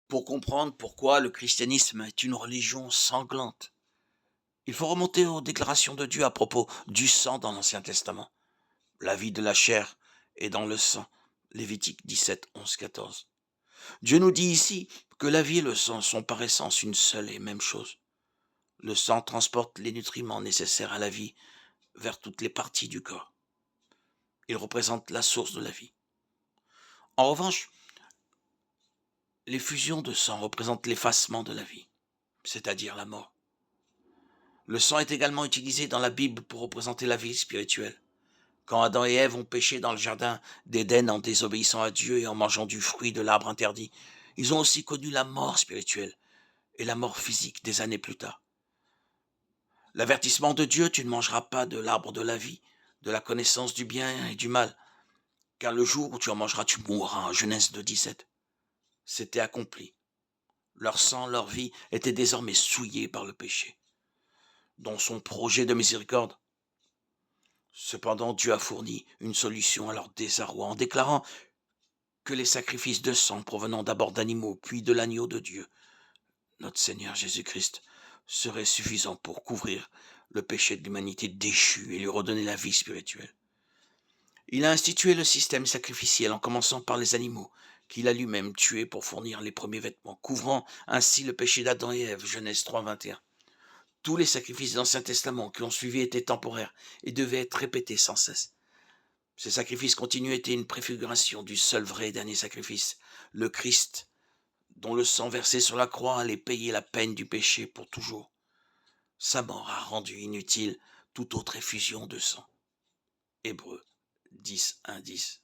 Pour comprendre pourquoi le christianisme est une religion sanglante, il faut remonter aux déclarations de Dieu à propos du sang dans l'Ancien Testament. La vie de la chair est dans le sang. Lévitique 17, 11, 14. Dieu nous dit ici que la vie et le sang sont par essence une seule et même chose. Le sang transporte les nutriments nécessaires à la vie vers toutes les parties du corps. Il représente la source de la vie. En revanche, l'effusion de sang représente l'effacement de la vie, c'est-à-dire la mort. Le sang est également utilisé dans la Bible pour représenter la vie spirituelle. Quand Adam et Ève ont péché dans le jardin d'Éden en désobéissant à Dieu et en mangeant du fruit de l'arbre interdit, ils ont aussi connu la mort spirituelle et la mort physique des années plus tard. L'avertissement de Dieu, tu ne mangeras pas de l'arbre de la vie, de la connaissance du bien et du mal, car le jour où tu en mangeras, tu mourras, en Genèse 2,17. C'était accompli. Leur sang, leur vie étaient désormais souillés par le péché. Dans son projet de miséricorde, cependant, Dieu a fourni une solution à leur désarroi en déclarant que les sacrifices de sang provenant d'abord d'animaux puis de l'agneau de Dieu, notre Seigneur Jésus-Christ, seraient suffisants pour couvrir le péché de l'humanité déchue et lui redonner la vie spirituelle. Il a institué le système sacrificiel en commençant par les animaux, qu'il a lui-même tués pour fournir les premiers vêtements, couvrant ainsi le péché d'Adam et Ève, Genèse 3, 21. Tous les sacrifices de l'Ancien Testament qui ont suivi étaient temporaires et devaient être répétés sans cesse. Ces sacrifices continus étaient une préfiguration du seul vrai et dernier sacrifice, le Christ, dont le sang versé sur la croix allait payer la peine du péché pour toujours. Sa mort a rendu inutile toute autre effusion de sang. Hébreux 10, 1, 10.